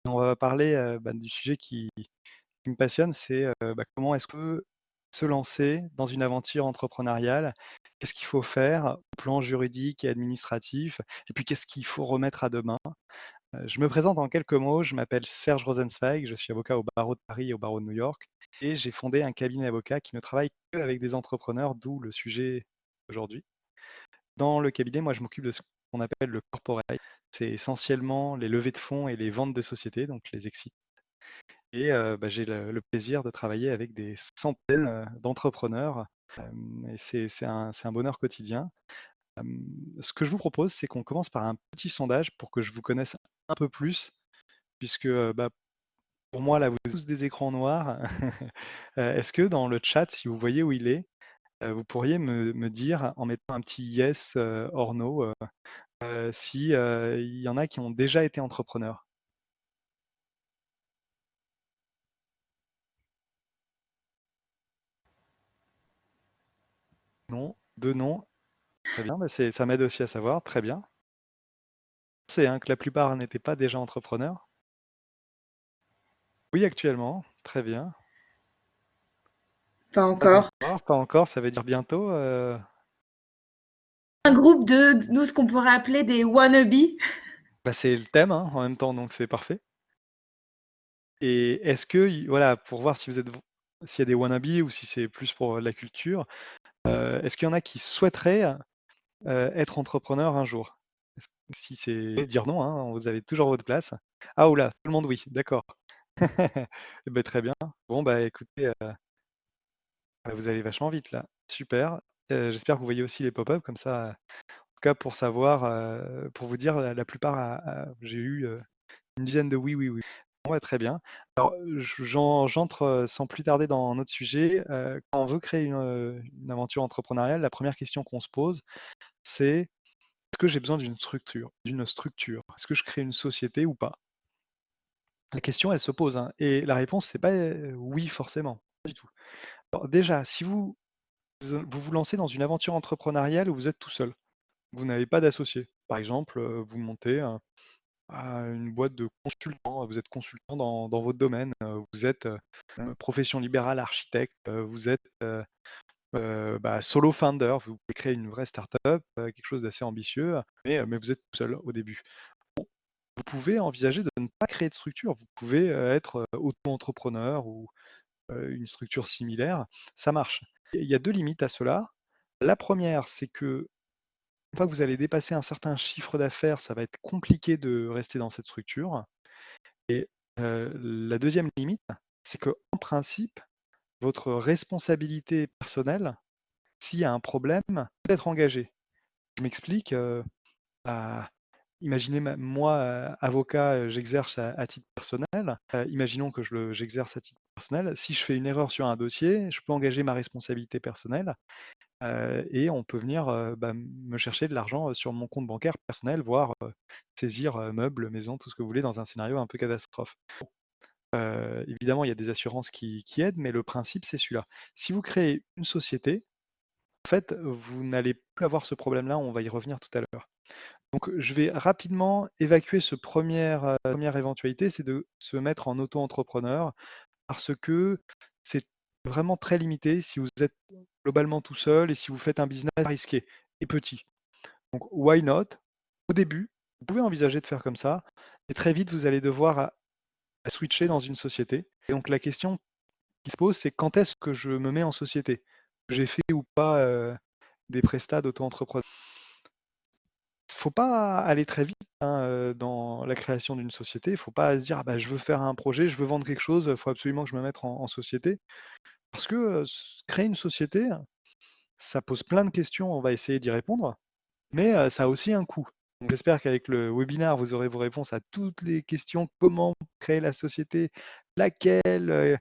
On va parler du sujet qui me passionne, c'est comment est-ce que se lancer dans une aventure entrepreneuriale? Qu'est-ce qu'il faut faire au plan juridique et administratif? Et puis qu'est-ce qu'il faut remettre à demain? Je me présente en quelques mots, je m'appelle Serge Rosenzweig, je suis avocat au barreau de Paris et au barreau de New York et j'ai fondé un cabinet d'avocats qui ne travaille qu'avec des entrepreneurs, d'où le sujet aujourd'hui. Dans le cabinet, moi je m'occupe de ce qu'on appelle le corporate. C'est essentiellement les levées de fonds et les ventes de sociétés, donc les exits. Et j'ai le plaisir de travailler avec des centaines, d'entrepreneurs, et c'est un bonheur quotidien. Ce que je vous propose, c'est qu'on commence par un petit sondage pour que je vous connaisse un peu plus puisque, pour moi, là, vous avez tous des écrans noirs. Est-ce que dans le chat, si vous voyez où il est, vous pourriez me dire en mettant un petit yes, or no, si, il y en a qui ont déjà été entrepreneurs? Non, 2 non. Très bien, ça m'aide aussi à savoir, très bien. C'est hein, que la plupart n'étaient pas déjà entrepreneurs. Oui, actuellement, très bien. Pas Pas encore. encore, pas encore, ça veut dire bientôt. Un groupe de nous, ce qu'on pourrait appeler des wannabes. C'est le thème hein, en même temps, donc c'est parfait. Et est-ce que, voilà, pour voir si vous êtes, s'il y a des wannabes ou si c'est plus pour la culture, est-ce qu'il y en a qui souhaiteraient être entrepreneur un jour? Si c'est dire non, hein, vous avez toujours votre place. Ah oula, tout le monde oui, d'accord. Eh ben, très bien. Bon bah écoutez, vous allez vachement vite là. Super. J'espère que vous voyez aussi les pop-up comme ça, en tout cas pour savoir, pour vous dire la plupart j'ai eu, une dizaine de oui, oui, oui. Bon bah, très bien. Alors j'entre, sans plus tarder dans notre sujet. Quand on veut créer une aventure entrepreneuriale, la première question qu'on se pose, c'est: «Est-ce que j'ai besoin d'une structure? Est-ce que je crée une société ou pas?» La question elle se pose, hein, et la réponse c'est pas, oui forcément, pas du tout. Alors déjà, si vous lancez dans une aventure entrepreneuriale où vous êtes tout seul. Vous n'avez pas d'associé. Par exemple, vous montez une boîte de consultants, vous êtes consultant dans votre domaine, vous êtes profession libérale, architecte, vous êtes solo founder, vous pouvez créer une vraie start-up, quelque chose d'assez ambitieux, mais vous êtes tout seul au début. Vous pouvez envisager de ne pas créer de structure, vous pouvez être auto-entrepreneur ou une structure similaire, ça marche. Il y a deux limites à cela. La première, c'est que une fois que vous allez dépasser un certain chiffre d'affaires, ça va être compliqué de rester dans cette structure. Et la deuxième limite, c'est qu'en principe, votre responsabilité personnelle, s'il y a un problème, peut être engagée. Je m'explique, bah, imaginez moi, avocat, j'exerce à titre personnel. Imaginons que j'exerce à titre personnel. Si je fais une erreur sur un dossier, je peux engager ma responsabilité personnelle. Et on peut venir, me chercher de l'argent, sur mon compte bancaire personnel, voire, saisir, meubles, maisons, tout ce que vous voulez dans un scénario un peu catastrophe. Évidemment, il y a des assurances qui aident, mais le principe, c'est celui-là. Si vous créez une société, en fait, vous n'allez plus avoir ce problème-là, on va y revenir tout à l'heure. Donc je vais rapidement évacuer ce première éventualité, c'est de se mettre en auto-entrepreneur parce que c'est vraiment très limité si vous êtes globalement tout seul et si vous faites un business risqué et petit. Donc why not? Au début, vous pouvez envisager de faire comme ça et très vite vous allez devoir à switcher dans une société. Et donc la question qui se pose, c'est quand est-ce que je me mets en société? J'ai fait ou pas des prestats d'auto-entrepreneur? Il ne faut pas aller très vite hein, dans la création d'une société. Il ne faut pas se dire ah bah, je veux faire un projet, je veux vendre quelque chose, il faut absolument que je me mette en société. Parce que créer une société, ça pose plein de questions, on va essayer d'y répondre, mais ça a aussi un coût. Donc j'espère qu'avec le webinaire, vous aurez vos réponses à toutes les questions. Comment créer la société, laquelle,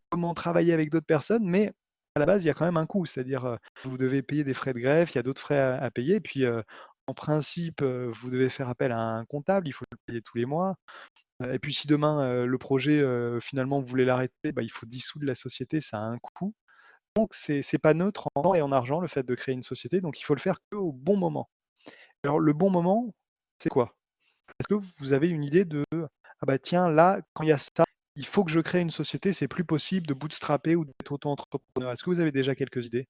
comment travailler avec d'autres personnes, mais à la base, il y a quand même un coût, c'est-à-dire vous devez payer des frais de greffe, il y a d'autres frais à payer, et puis en principe, vous devez faire appel à un comptable, il faut le payer tous les mois. Et puis si demain le projet finalement vous voulez l'arrêter, il faut dissoudre la société, ça a un coût. Donc c'est pas neutre en temps et en argent le fait de créer une société, donc il faut le faire qu'au bon moment. Alors le bon moment, c'est quoi? Est-ce que vous avez une idée de ah bah tiens, là, quand il y a ça, il faut que je crée une société, c'est plus possible de bootstrapper ou d'être auto-entrepreneur. Est-ce que vous avez déjà quelques idées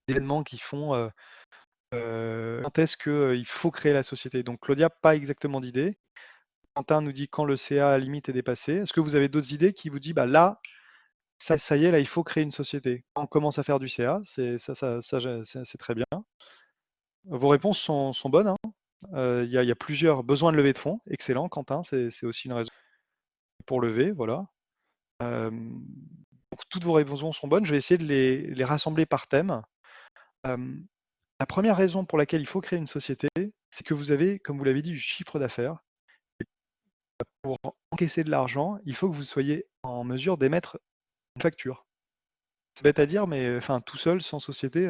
d'événements qui font quand est-ce qu'il faut créer la société? Donc Claudia, pas exactement d'idée. Quentin nous dit quand le CA limite est dépassé. Est-ce que vous avez d'autres idées qui vous disent bah là, ça y est, là, il faut créer une société. Quand on commence à faire du CA, c'est très bien. Vos réponses sont bonnes, hein. Il y a plusieurs besoins de levée de fonds. Excellent, Quentin, c'est aussi une raison pour lever, voilà. Donc toutes vos réponses sont bonnes. Je vais essayer de les rassembler par thème. Euh, la première raison pour laquelle il faut créer une société, c'est que vous avez, comme vous l'avez dit, du chiffre d'affaires. Pour encaisser de l'argent, il faut que vous soyez en mesure d'émettre une facture. C'est bête à dire, mais enfin, tout seul, sans société,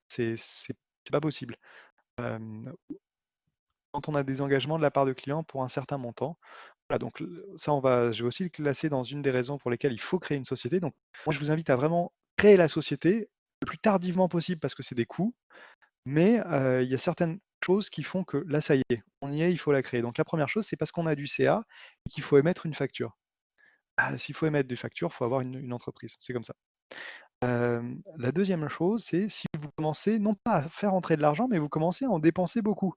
c'est pas possible. Euh, quand on a des engagements de la part de clients pour un certain montant, voilà, donc ça, je vais aussi le classer dans une des raisons pour lesquelles il faut créer une société. Donc, moi, je vous invite à vraiment créer la société le plus tardivement possible parce que c'est des coûts, mais il y a certaines choses qui font que là, ça y est, on y est, il faut la créer. Donc, la première chose, c'est parce qu'on a du CA et qu'il faut émettre une facture. Ah, s'il faut émettre des factures, il faut avoir une entreprise. C'est comme ça. La deuxième chose, c'est si vous commencez non pas à faire entrer de l'argent, mais vous commencez à en dépenser beaucoup.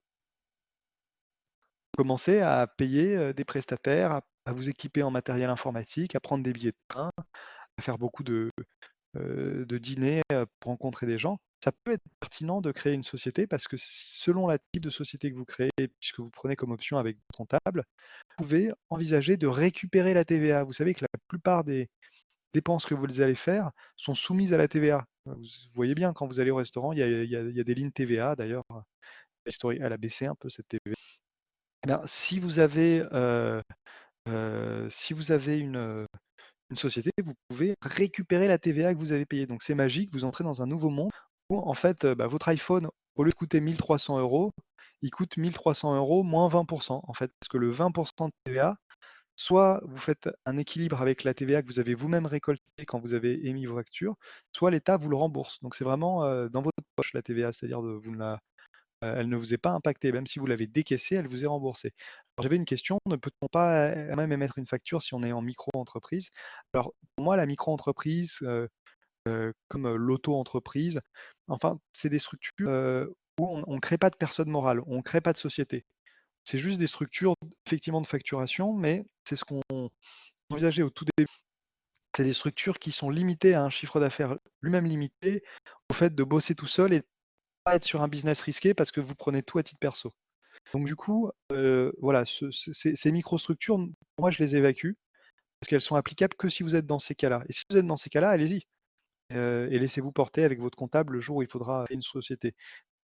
Vous commencez à payer des prestataires, à vous équiper en matériel informatique, à prendre des billets de train, à faire beaucoup de dîners pour rencontrer des gens. Ça peut être pertinent de créer une société parce que selon le type de société que vous créez, puisque vous prenez comme option avec votre comptable, vous pouvez envisager de récupérer la TVA. Vous savez que la plupart des dépenses que vous allez faire sont soumises à la TVA. Vous voyez bien, quand vous allez au restaurant, il y a des lignes TVA. D'ailleurs, elle a baissé un peu cette TVA. Eh bien, si vous avez une société, vous pouvez récupérer la TVA que vous avez payée. Donc c'est magique, vous entrez dans un nouveau monde où en fait votre iPhone, au lieu de coûter 1300 euros, il coûte 1300 euros moins 20%. En fait, parce que le 20% de TVA, soit vous faites un équilibre avec la TVA que vous avez vous-même récoltée quand vous avez émis vos factures, soit l'État vous le rembourse. Donc c'est vraiment dans votre poche la TVA, c'est-à-dire elle ne vous est pas impactée, même si vous l'avez décaissée, elle vous est remboursée. Alors, j'avais une question, ne peut-on pas même émettre une facture si on est en micro-entreprise? Alors pour moi, la micro-entreprise, comme l'auto-entreprise, enfin, c'est des structures où on ne crée pas de personne morale, on ne crée pas de société. C'est juste des structures effectivement de facturation, mais c'est ce qu'on envisageait au tout début. C'est des structures qui sont limitées à un chiffre d'affaires lui-même limité au fait de bosser tout seul et de pas être sur un business risqué parce que vous prenez tout à titre perso. Donc du coup, voilà, ces microstructures, pour moi, je les évacue parce qu'elles sont applicables que si vous êtes dans ces cas-là. Et si vous êtes dans ces cas-là, allez-y et laissez-vous porter avec votre comptable le jour où il faudra créer une société.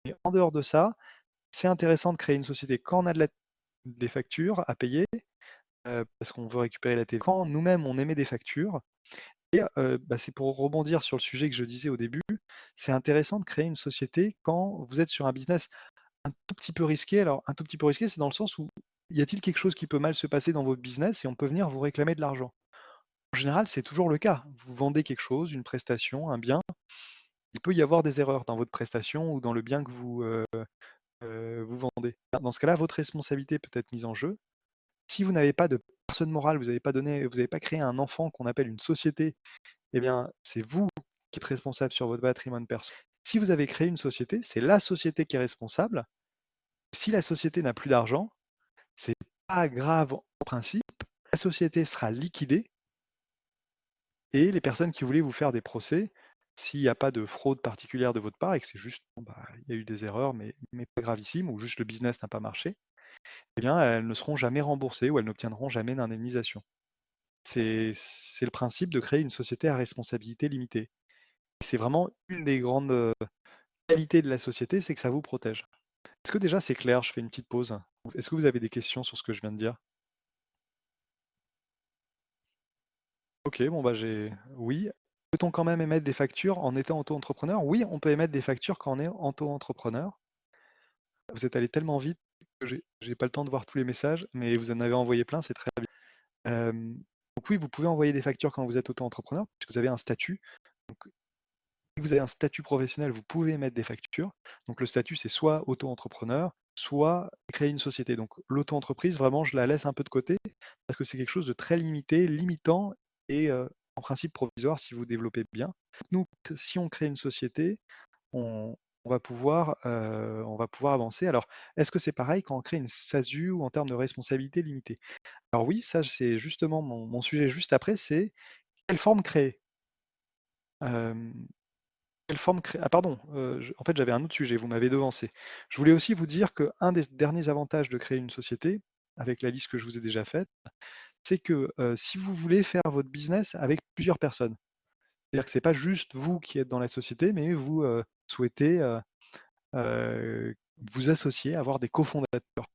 Et en dehors de ça, c'est intéressant de créer une société quand on a des factures à payer parce qu'on veut récupérer la TVA. Quand nous-mêmes on émet des factures, et c'est pour rebondir sur le sujet que je disais au début, c'est intéressant de créer une société quand vous êtes sur un business un tout petit peu risqué. Alors, un tout petit peu risqué, c'est dans le sens où y a-t-il quelque chose qui peut mal se passer dans votre business et on peut venir vous réclamer de l'argent? En général, c'est toujours le cas. Vous vendez quelque chose, une prestation, un bien, il peut y avoir des erreurs dans votre prestation ou dans le bien que vous vendez. Dans ce cas-là, votre responsabilité peut être mise en jeu. Si vous n'avez pas de personne morale, vous n'avez pas créé un enfant qu'on appelle une société, eh bien, c'est vous qui êtes responsable sur votre patrimoine perso. Si vous avez créé une société, c'est la société qui est responsable. Si la société n'a plus d'argent, c'est pas grave en principe. La société sera liquidée et les personnes qui voulaient vous faire des procès, s'il n'y a pas de fraude particulière de votre part et que c'est juste, bon, il y a eu des erreurs, mais pas gravissime, ou juste le business n'a pas marché, eh bien, elles ne seront jamais remboursées ou elles n'obtiendront jamais d'indemnisation. C'est le principe de créer une société à responsabilité limitée. C'est vraiment une des grandes qualités de la société, c'est que ça vous protège. Est-ce que déjà c'est clair? Je fais une petite pause. Est-ce que vous avez des questions sur ce que je viens de dire? Ok, bon oui. Peut-on quand même émettre des factures en étant auto-entrepreneur? Oui, on peut émettre des factures quand on est auto-entrepreneur. Vous êtes allé tellement vite que j'ai pas le temps de voir tous les messages, mais vous en avez envoyé plein, c'est très bien. Donc oui, vous pouvez envoyer des factures quand vous êtes auto-entrepreneur, puisque vous avez un statut. Donc, Si vous avez un statut professionnel, vous pouvez émettre des factures. Donc le statut, c'est soit auto-entrepreneur, soit créer une société. Donc l'auto-entreprise, vraiment, je la laisse un peu de côté parce que c'est quelque chose de très limité, limitant et en principe provisoire si vous développez bien. Donc, nous, si on crée une société, on on va pouvoir avancer. Alors, est-ce que c'est pareil quand on crée une SASU ou en termes de responsabilité limitée? Alors oui, ça c'est justement mon sujet juste après, c'est quelle forme créer? Hem, Quelle forme créer? Ah pardon, en fait j'avais un autre sujet, vous m'avez devancé. Je voulais aussi vous dire qu'un des derniers avantages de créer une société, avec la liste que je vous ai déjà faite, c'est que, si vous voulez faire votre business avec plusieurs personnes, c'est-à-dire que c'est pas juste vous qui êtes dans la société, mais vous, souhaitez, vous associer, avoir des cofondateurs.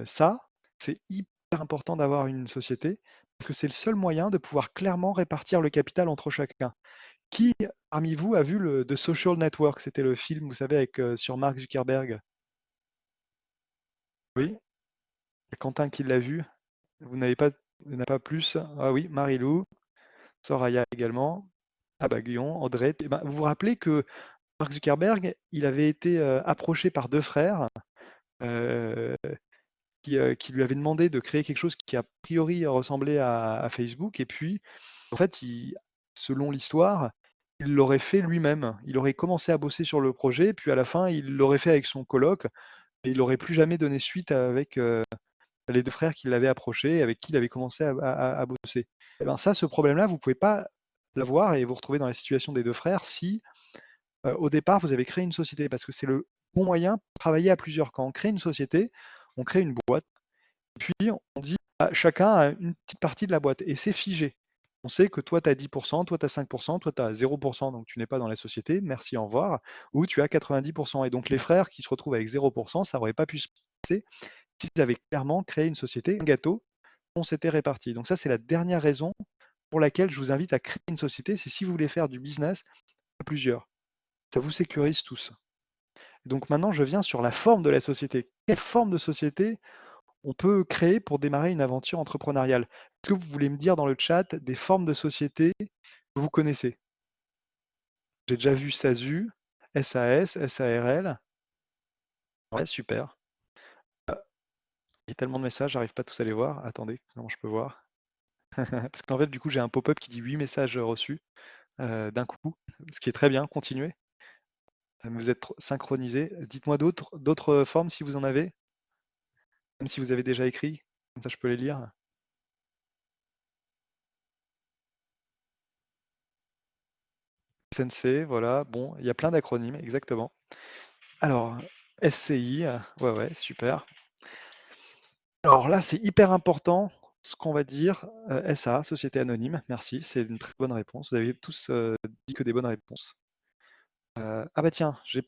Ça, c'est hyper important d'avoir une société parce que c'est le seul moyen de pouvoir clairement répartir le capital entre chacun. Qui parmi vous a vu le The Social Network? C'était le film, vous savez, avec sur Mark Zuckerberg. Oui, il y a Quentin qui l'a vu. Vous n'avez pas, il n'y en a pas plus. Ah oui, Marie-Lou, Soraya également. Ah bah Guillaume, André. Eh ben, vous vous rappelez que Mark Zuckerberg, il avait été approché par deux frères euh, qui lui avaient demandé de créer quelque chose qui a priori ressemblait à Facebook. Et puis, en fait, selon l'histoire, il l'aurait fait lui-même. Il aurait commencé à bosser sur le projet, puis à la fin, il l'aurait fait avec son coloc, et il n'aurait plus jamais donné suite avec les deux frères qui l'avaient approché, avec qui il avait commencé à bosser. Et ben ça, ce problème-là, vous ne pouvez pas l'avoir et vous retrouver dans la situation des deux frères si, au départ, vous avez créé une société, parce que c'est le bon moyen pour travailler à plusieurs. Quand on crée une société, on crée une boîte, puis on dit à chacun a une petite partie de la boîte, et c'est figé. On sait que toi, tu as 10%, toi, tu as 5%, toi, tu as 0%, donc tu n'es pas dans la société, merci, au revoir, ou tu as 90%. Et donc les frères qui se retrouvent avec 0%, ça n'aurait pas pu se passer s'ils avaient clairement créé une société, un gâteau, on s'était réparti. Donc ça, c'est la dernière raison pour laquelle je vous invite à créer une société, c'est si vous voulez faire du business à plusieurs. Ça vous sécurise tous. Donc maintenant, je viens sur la forme de la société. Quelle forme de société on peut créer pour démarrer une aventure entrepreneuriale? Est-ce que vous voulez me dire dans le chat des formes de société que vous connaissez? J'ai déjà vu SASU, SAS, SARL. Ouais, super. Il y a tellement de messages, j'arrive pas tous à les voir. Attendez, comment je peux voir? Parce qu'en fait, du coup, j'ai un pop-up qui dit 8 messages reçus d'un coup, ce qui est très bien. Continuez. Vous êtes synchronisés. Dites-moi d'autres formes si vous en avez, même si vous avez déjà écrit. Comme ça, je peux les lire. SNC, voilà. Bon, il y a plein d'acronymes, exactement. Alors, SCI, ouais, ouais, super. Alors là, c'est hyper important ce qu'on va dire. SA, Société Anonyme, merci, c'est une très bonne réponse. Vous avez tous dit que des bonnes réponses. Ah bah tiens, j'ai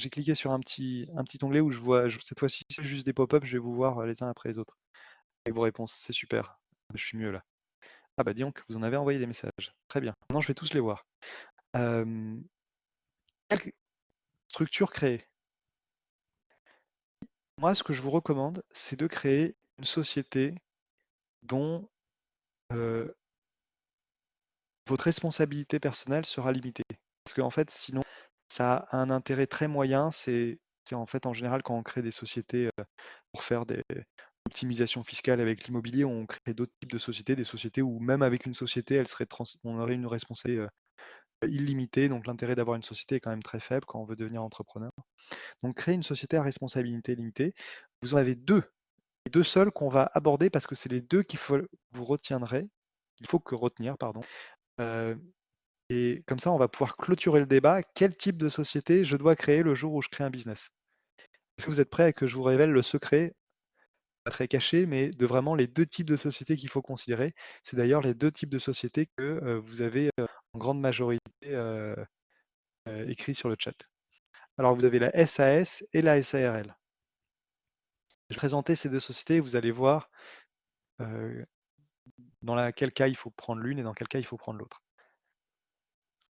cliqué sur un petit onglet où je vois, cette fois-ci, c'est juste des pop-up, je vais vous voir les uns après les autres. Avec vos réponses, c'est super. Je suis mieux là. Ah bah dis donc, vous en avez envoyé des messages. Très bien. Maintenant, je vais tous les voir. Euh, Quelle structure créer? Moi, ce que je vous recommande, c'est de créer une société dont euh, votre responsabilité personnelle sera limitée. Parce qu'en fait, sinon, ça a un intérêt très moyen. C'est en fait en général quand on crée des sociétés pour faire des optimisations fiscales avec l'immobilier, on crée d'autres types de sociétés, des sociétés où même avec une société, on aurait une responsabilité illimitée. Donc l'intérêt d'avoir une société est quand même très faible quand on veut devenir entrepreneur. Donc créer une société à responsabilité limitée, vous en avez deux, les deux seuls qu'on va aborder parce que c'est les deux qu'il faut vous retiendrez, il faut que retenir, pardon. Euh, et comme ça, on va pouvoir clôturer le débat. Quel type de société je dois créer le jour où je crée un business? Est-ce que vous êtes prêts à que je vous révèle le secret, pas très caché, mais de vraiment les deux types de sociétés qu'il faut considérer? C'est d'ailleurs les deux types de sociétés que vous avez en grande majorité écrits sur le chat. Alors, vous avez la SAS et la SARL. Je vais présenter ces deux sociétés et vous allez voir euh, dans quel cas il faut prendre l'une et dans quel cas il faut prendre l'autre.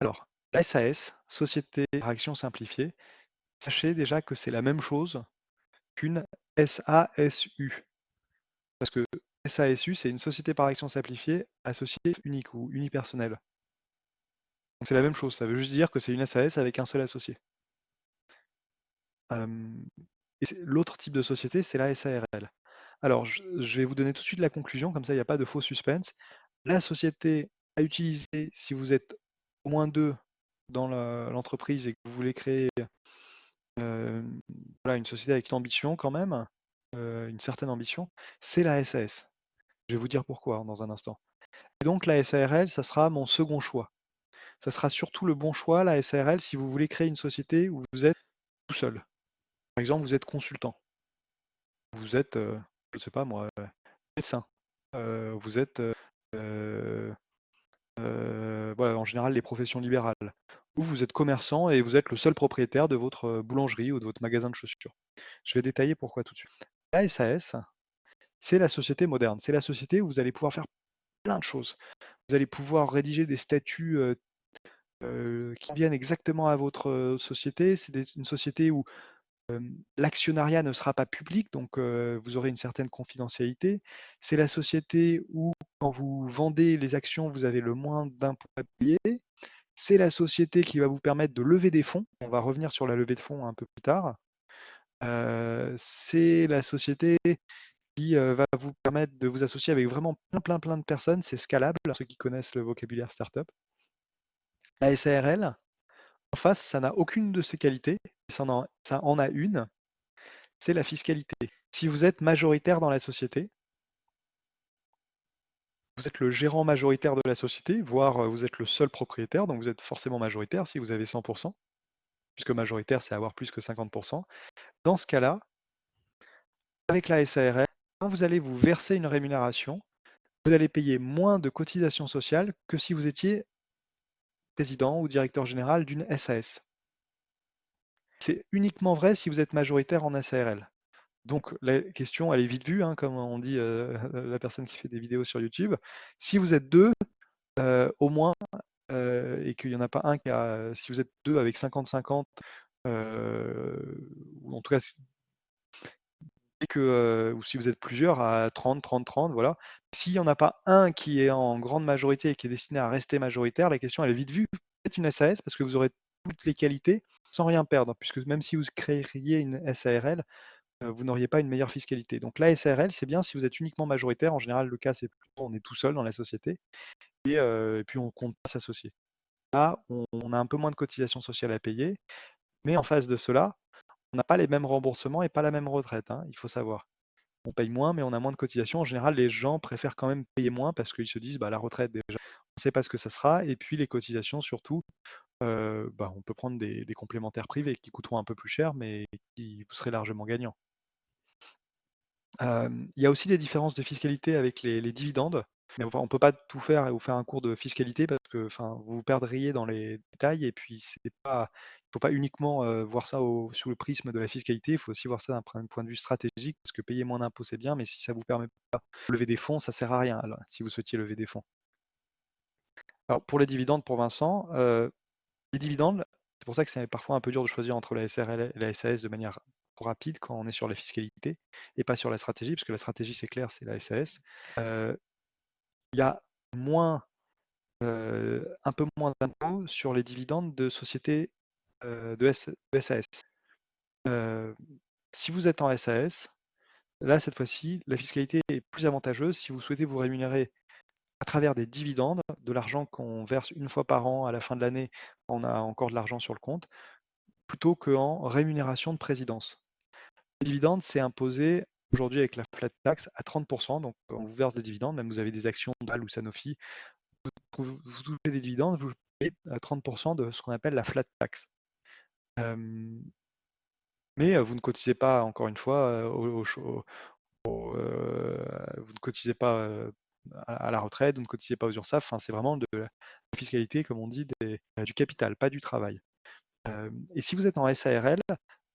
Alors, la SAS, Société par action simplifiée, sachez déjà que c'est la même chose qu'une SASU. Parce que SASU, c'est une société par action simplifiée associée unique ou unipersonnelle. C'est la même chose, ça veut juste dire que c'est une SAS avec un seul associé. Et l'autre type de société, c'est la SARL. Alors, je vais vous donner tout de suite la conclusion, comme ça il n'y a pas de faux suspense. La société à utiliser si vous êtes au moins deux dans l'entreprise et que vous voulez créer voilà, une société avec l'ambition quand même, une certaine ambition, c'est la SAS. Je vais vous dire pourquoi dans un instant. Et donc la SARL, ça sera mon second choix. Ça sera surtout le bon choix, la SARL, si vous voulez créer une société où vous êtes tout seul. Par exemple, vous êtes consultant. Vous êtes, je ne sais pas moi, médecin. Vous êtes, voilà, en général, les professions libérales. Ou vous êtes commerçant et vous êtes le seul propriétaire de votre boulangerie ou de votre magasin de chaussures. Je vais détailler pourquoi tout de suite. La SAS, c'est la société moderne. C'est la société où vous allez pouvoir faire plein de choses. Vous allez pouvoir rédiger des statuts qui conviennent exactement à votre société. C'est une société où l'actionnariat ne sera pas public, donc vous aurez une certaine confidentialité. C'est la société où, quand vous vendez les actions, vous avez le moins d'impôts à payer. C'est la société qui va vous permettre de lever des fonds. On va revenir sur la levée de fonds un peu plus tard. C'est la société qui va vous permettre de vous associer avec vraiment plein de personnes. C'est scalable, ceux qui connaissent le vocabulaire startup. La SARL, en face, ça n'a aucune de ces qualités. Ça en a une, c'est la fiscalité. Si vous êtes majoritaire dans la société, vous êtes le gérant majoritaire de la société, voire vous êtes le seul propriétaire, donc vous êtes forcément majoritaire si vous avez 100%, puisque majoritaire, c'est avoir plus que 50%. Dans ce cas-là, avec la SARL, quand vous allez vous verser une rémunération, vous allez payer moins de cotisations sociales que si vous étiez président ou directeur général d'une SAS. C'est uniquement vrai si vous êtes majoritaire en SARL. Donc la question, elle est vite vue, hein, comme on dit la personne qui fait des vidéos sur YouTube. Si vous êtes deux, au moins, et qu'il n'y en a pas un qui a, si vous êtes deux avec 50-50, ou en tout cas, ou si vous êtes plusieurs à 30-30-30, voilà. S'il n'y en a pas un qui est en grande majorité et qui est destiné à rester majoritaire, la question elle est vite vue. Faites une SAS parce que vous aurez toutes les qualités sans rien perdre, puisque même si vous créeriez une SARL, vous n'auriez pas une meilleure fiscalité. Donc la SARL, c'est bien si vous êtes uniquement majoritaire. En général, le cas, c'est plutôt on est tout seul dans la société et puis on compte pas s'associer. Là, on a un peu moins de cotisations sociales à payer, mais en face de cela, on n'a pas les mêmes remboursements et pas la même retraite, hein, il faut savoir. On paye moins, mais on a moins de cotisations. En général, les gens préfèrent quand même payer moins parce qu'ils se disent, bah, la retraite, déjà, on ne sait pas ce que ça sera. Et puis les cotisations, surtout, bah, on peut prendre des complémentaires privés qui coûteront un peu plus cher, mais qui vous serez largement gagnant. Il y a aussi des différences de fiscalité avec les dividendes, mais enfin, on ne peut pas tout faire et vous faire un cours de fiscalité parce que enfin, vous vous perdriez dans les détails et puis il ne faut pas uniquement voir ça sous le prisme de la fiscalité, il faut aussi voir ça d'un point de vue stratégique parce que payer moins d'impôts c'est bien, mais si ça ne vous permet pas de lever des fonds, ça ne sert à rien alors, si vous souhaitiez lever des fonds. Alors pour les dividendes, pour Vincent, les dividendes, c'est pour ça que c'est parfois un peu dur de choisir entre la SRL et la SAS de manière trop rapide quand on est sur la fiscalité et pas sur la stratégie, parce que la stratégie, c'est clair, c'est la SAS. Il y a un peu moins d'impôts sur les dividendes de sociétés de SAS. Si vous êtes en SAS, là, cette fois-ci, la fiscalité est plus avantageuse si vous souhaitez vous rémunérer à travers des dividendes, de l'argent qu'on verse une fois par an à la fin de l'année, on a encore de l'argent sur le compte, plutôt qu'en rémunération de présidence. Le dividende, c'est imposé aujourd'hui avec la flat tax à 30%. Donc, on vous verse des dividendes, même vous avez des actions de ou Sanofi, vous touchez des dividendes, vous payez à 30% de ce qu'on appelle la flat tax. Mais vous ne cotisez pas, encore une fois, vous ne cotisez pas à la retraite, vous ne cotisez pas aux URSSAF. Enfin, c'est vraiment de la fiscalité, comme on dit, du capital, pas du travail. Et si vous êtes en SARL,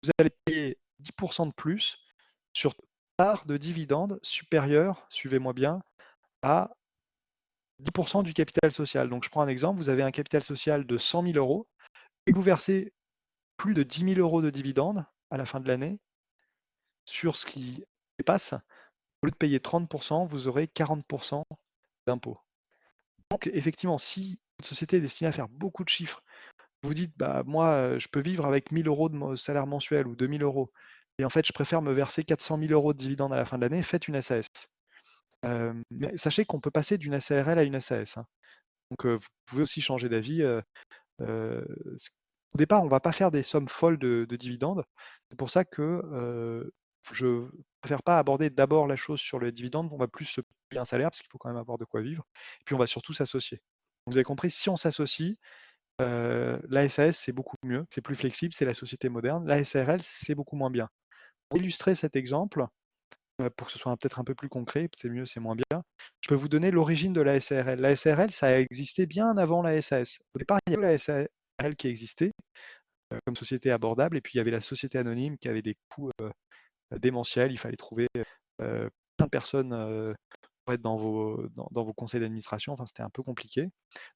vous allez payer 10% de plus sur part de dividendes supérieure, suivez-moi bien, à 10% du capital social. Donc je prends un exemple, vous avez un capital social de 100 000 euros et vous versez plus de 10 000 euros de dividendes à la fin de l'année sur ce qui dépasse. Au lieu de payer 30%, vous aurez 40% d'impôts. Donc effectivement, si votre société est destinée à faire beaucoup de chiffres, vous dites, bah, moi, je peux vivre avec 1 000 € de salaire mensuel ou 2 000 €, et en fait, je préfère me verser 400 000 € de dividendes à la fin de l'année, faites une SAS. Mais sachez qu'on peut passer d'une SARL à une SAS, hein. Donc, vous pouvez aussi changer d'avis. Au départ, on ne va pas faire des sommes folles de dividendes. C'est pour ça que je ne préfère pas aborder d'abord la chose sur le dividende. On va plus se payer un salaire parce qu'il faut quand même avoir de quoi vivre. Et puis, on va surtout s'associer. Vous avez compris, si on s'associe, la SAS, c'est beaucoup mieux, c'est plus flexible, c'est la société moderne. La SARL, c'est beaucoup moins bien. Pour illustrer cet exemple, pour que ce soit peut-être un peu plus concret, c'est mieux, c'est moins bien, je peux vous donner l'origine de la SARL. La SARL, ça a existé bien avant la SAS. Au départ, il y avait la SARL qui existait comme société abordable, et puis il y avait la société anonyme qui avait des coûts démentiels. Il fallait trouver plein de personnes pour être dans vos conseils d'administration. Enfin, c'était un peu compliqué.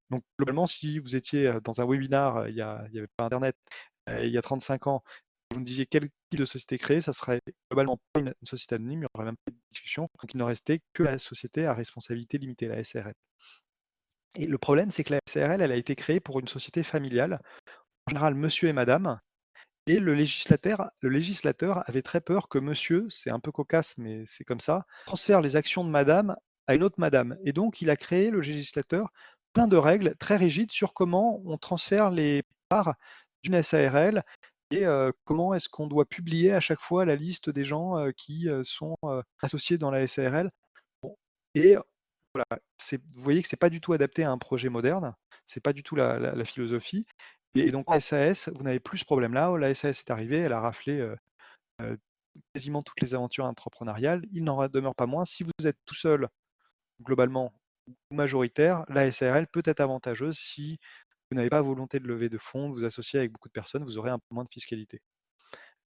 Donc, globalement, si vous étiez dans un webinar, il n'y avait pas Internet, il y a 35 ans, vous me disiez quel type de société créer, ça serait globalement pas une société anonyme, il n'y aurait même pas de discussion. Donc, il ne restait que la société à responsabilité limitée, la SARL. Et le problème, c'est que la SARL, elle a été créée pour une société familiale, en général monsieur et madame, et le législateur avait très peur que monsieur, c'est un peu cocasse, mais c'est comme ça, transfère les actions de madame à une autre madame. Et donc, il a créé, le législateur, plein de règles très rigides sur comment on transfère les parts d'une SARL et comment est-ce qu'on doit publier à chaque fois la liste des gens qui sont associés dans la SARL. Bon. Et voilà, vous voyez que c'est pas du tout adapté à un projet moderne, c'est pas du tout la philosophie. Et donc en SAS, vous n'avez plus ce problème-là. La SAS est arrivée, elle a raflé euh, quasiment toutes les aventures entrepreneuriales. Il n'en demeure pas moins. Si vous êtes tout seul, globalement, ou majoritaire, la SARL peut être avantageuse si vous n'avez pas volonté de lever de fonds, de vous associer avec beaucoup de personnes, vous aurez un peu moins de fiscalité.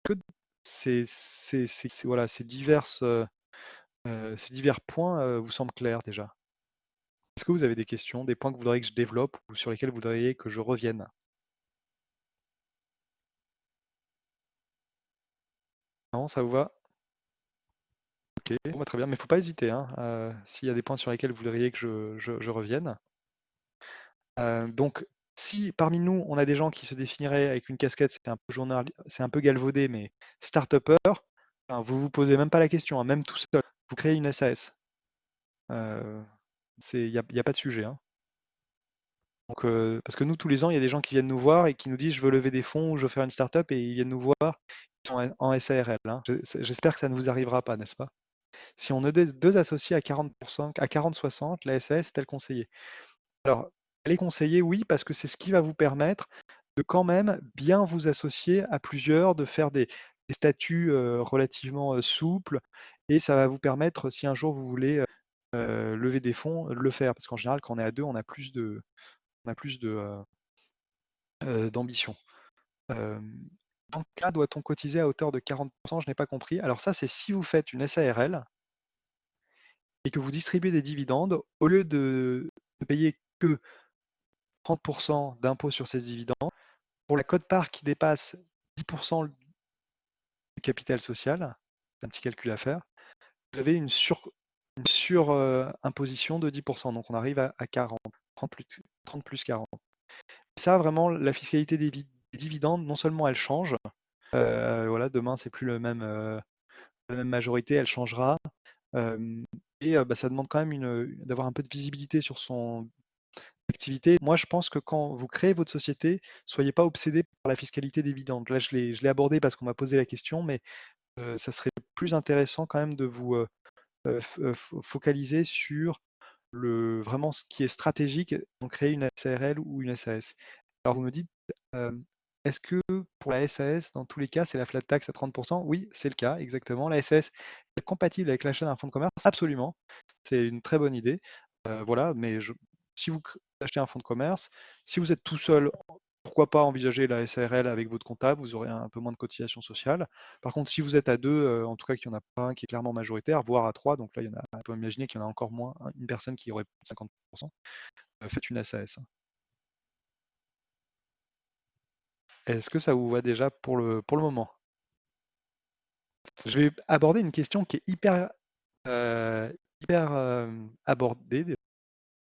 Que voilà, ces divers points vous semblent clairs déjà? Est-ce que vous avez des questions, des points que vous voudriez que je développe ou sur lesquels vous voudriez que je revienne? Non, ça vous va? Ok, bon, bah, très bien, mais il ne faut pas hésiter, hein, s'il y a des points sur lesquels vous voudriez que je revienne. Donc, si parmi nous, on a des gens qui se définiraient avec une casquette, c'est un peu galvaudé, mais start-upper, enfin, vous vous posez même pas la question, hein, même tout seul, vous créez une SAS. Il y a pas de sujet, hein. Donc, parce que nous, tous les ans, il y a des gens qui viennent nous voir et qui nous disent je veux lever des fonds ou je veux faire une start-up et ils viennent nous voir, ils sont en SARL, hein. J'espère que ça ne vous arrivera pas, n'est-ce pas? Si on est deux associés à 40%, à 40-60, la SAS est-elle conseillée? Alors, elle est conseillée, oui, parce que c'est ce qui va vous permettre de quand même bien vous associer à plusieurs, de faire des statuts relativement souples, et ça va vous permettre, si un jour vous voulez lever des fonds, de le faire. Parce qu'en général, quand on est à deux, on a plus d'ambition. Dans quel cas doit-on cotiser à hauteur de 40%? Je n'ai pas compris. Alors ça, c'est si vous faites une SARL et que vous distribuez des dividendes, au lieu de ne payer que 30% d'impôt sur ces dividendes, pour la quote-part qui dépasse 10% du capital social, c'est un petit calcul à faire, vous avez une sur-imposition de 10%. Donc on arrive à 40, 30 plus 40. Et ça, vraiment, la fiscalité des dividendes, non seulement elle change, voilà, demain, c'est plus la même majorité, elle changera. Et bah, ça demande quand même d'avoir un peu de visibilité sur son activité. Moi, je pense que quand vous créez votre société, soyez pas obsédé par la fiscalité des dividendes. Là, je l'ai abordé parce qu'on m'a posé la question, mais ça serait plus intéressant quand même de vous focaliser sur vraiment ce qui est stratégique, donc créer une SARL ou une SAS. Alors vous me dites, euh, est-ce que pour la SAS, dans tous les cas, c'est la flat tax à 30%? Oui, c'est le cas, exactement. La SAS est compatible avec l'achat d'un fonds de commerce? Absolument. C'est une très bonne idée. Voilà, mais si vous achetez un fonds de commerce, si vous êtes tout seul, pourquoi pas envisager la SARL avec votre comptable, vous aurez un peu moins de cotisation sociale. Par contre, si vous êtes à deux, en tout cas qu'il n'y en a pas un qui est clairement majoritaire, voire à trois, donc là, on peut imaginer qu'il y en a encore moins, une personne qui aurait 50%, faites une SAS. Est-ce que ça vous va déjà pour le moment? Je vais aborder une question qui est hyper abordée.